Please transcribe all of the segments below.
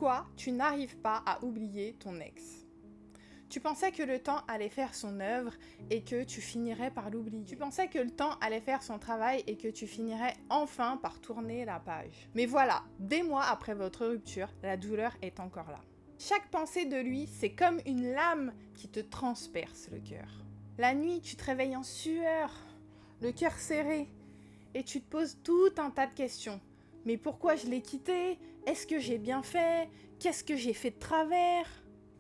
Pourquoi tu n'arrives pas à oublier ton ex? Tu pensais que le temps allait faire son œuvre et que tu finirais par l'oublier. Tu pensais que le temps allait faire son travail et que tu finirais enfin par tourner la page. Mais voilà, des mois après votre rupture, la douleur est encore là. Chaque pensée de lui, c'est comme une lame qui te transperce le cœur. La nuit, tu te réveilles en sueur, le cœur serré, et tu te poses tout un tas de questions. Mais pourquoi je l'ai quitté? Est-ce que j'ai bien fait? Qu'est-ce que j'ai fait de travers?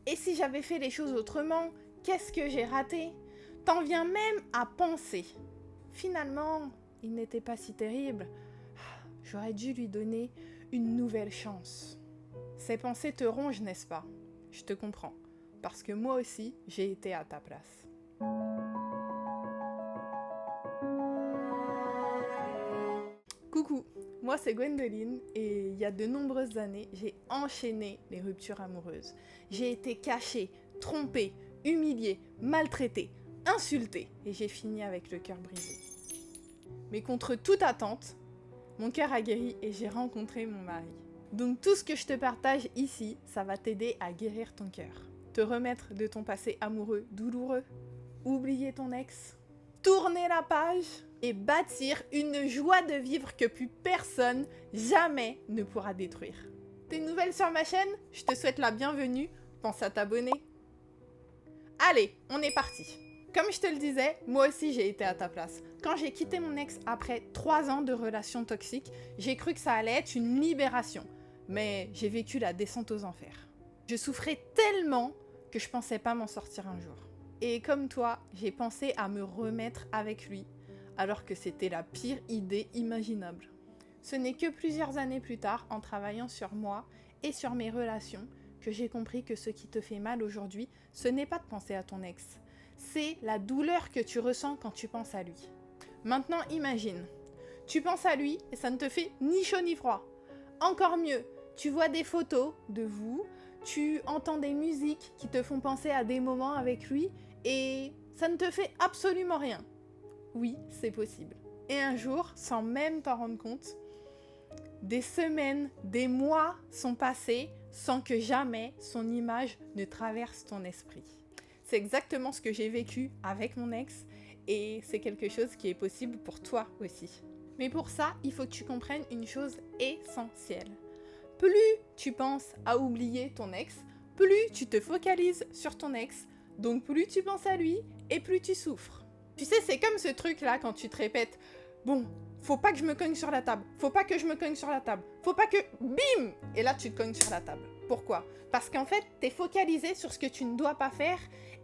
Et si j'avais fait les choses autrement? Qu'est-ce que j'ai raté? T'en viens même à penser. Finalement, il n'était pas si terrible. J'aurais dû lui donner une nouvelle chance. Ces pensées te rongent, n'est-ce pas? Je te comprends. Parce que moi aussi, j'ai été à ta place. Coucou, moi c'est Gwendoline et il y a de nombreuses années, j'ai enchaîné les ruptures amoureuses. J'ai été cachée, trompée, humiliée, maltraitée, insultée et j'ai fini avec le cœur brisé. Mais contre toute attente, mon cœur a guéri et j'ai rencontré mon mari. Donc tout ce que je te partage ici, ça va t'aider à guérir ton cœur. Te remettre de ton passé amoureux douloureux, oublier ton ex, tourner la page et bâtir une joie de vivre que plus personne jamais ne pourra détruire. T'es nouvelle sur ma chaîne? Je te souhaite la bienvenue, pense à t'abonner. Allez, on est parti. Comme je te le disais, moi aussi j'ai été à ta place. Quand j'ai quitté mon ex après 3 ans de relation toxique, j'ai cru que ça allait être une libération. Mais j'ai vécu la descente aux enfers. Je souffrais tellement que je pensais pas m'en sortir un jour. Et comme toi, j'ai pensé à me remettre avec lui, alors que c'était la pire idée imaginable. Ce n'est que plusieurs années plus tard, en travaillant sur moi et sur mes relations, que j'ai compris que ce qui te fait mal aujourd'hui, ce n'est pas de penser à ton ex. C'est la douleur que tu ressens quand tu penses à lui. Maintenant, imagine, tu penses à lui et ça ne te fait ni chaud ni froid. Encore mieux, tu vois des photos de vous, tu entends des musiques qui te font penser à des moments avec lui et ça ne te fait absolument rien. Oui, c'est possible. Et un jour, sans même t'en rendre compte, des semaines, des mois sont passés sans que jamais son image ne traverse ton esprit. C'est exactement ce que j'ai vécu avec mon ex et c'est quelque chose qui est possible pour toi aussi. Mais pour ça, il faut que tu comprennes une chose essentielle. Plus tu penses à oublier ton ex, plus tu te focalises sur ton ex, donc plus tu penses à lui et plus tu souffres. Tu sais, c'est comme ce truc-là quand tu te répètes « Bon, faut pas que je me cogne sur la table, faut pas que je me cogne sur la table, faut pas que... Bim !» Et là, tu te cognes sur la table. Pourquoi? Parce qu'en fait, t'es focalisé sur ce que tu ne dois pas faire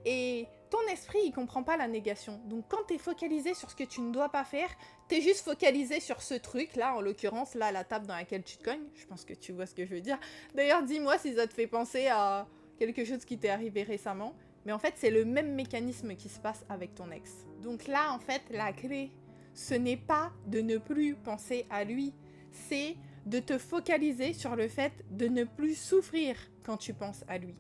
et ton esprit, il comprend pas la négation. Donc quand t'es focalisé sur ce que tu ne dois pas faire, t'es juste focalisé sur ce truc-là, en l'occurrence, là, la table dans laquelle tu te cognes. Je pense que tu vois ce que je veux dire. D'ailleurs, dis-moi si ça te fait penser à quelque chose qui t'est arrivé récemment. Mais en fait, c'est le même mécanisme qui se passe avec ton ex. Donc là, en fait, la clé, ce n'est pas de ne plus penser à lui, c'est de te focaliser sur le fait de ne plus souffrir quand tu penses à lui.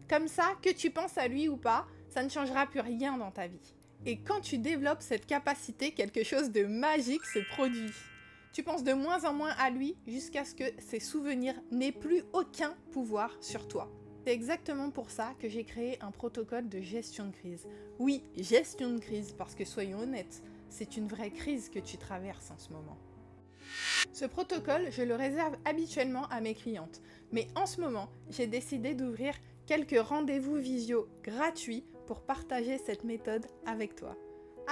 Comme ça, que tu penses à lui ou pas, ça ne changera plus rien dans ta vie. Et quand tu développes cette capacité, quelque chose de magique se produit. Tu penses de moins en moins à lui jusqu'à ce que ses souvenirs n'aient plus aucun pouvoir sur toi. C'est exactement pour ça que j'ai créé un protocole de gestion de crise. Oui, gestion de crise, parce que soyons honnêtes, c'est une vraie crise que tu traverses en ce moment. Ce protocole, je le réserve habituellement à mes clientes, mais en ce moment, j'ai décidé d'ouvrir quelques rendez-vous visio gratuits pour partager cette méthode avec toi.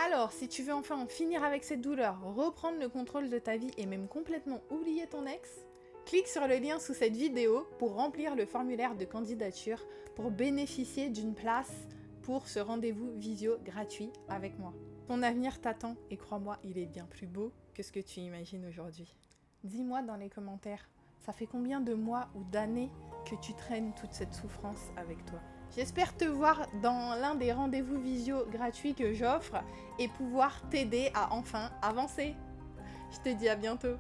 Alors, si tu veux enfin en finir avec cette douleur, reprendre le contrôle de ta vie et même complètement oublier ton ex, clique sur le lien sous cette vidéo pour remplir le formulaire de candidature pour bénéficier d'une place pour ce rendez-vous visio gratuit avec moi. Ton avenir t'attend et crois-moi, il est bien plus beau que ce que tu imagines aujourd'hui. Dis-moi dans les commentaires, ça fait combien de mois ou d'années que tu traînes toute cette souffrance avec toi? J'espère te voir dans l'un des rendez-vous visio gratuits que j'offre et pouvoir t'aider à enfin avancer. Je te dis à bientôt.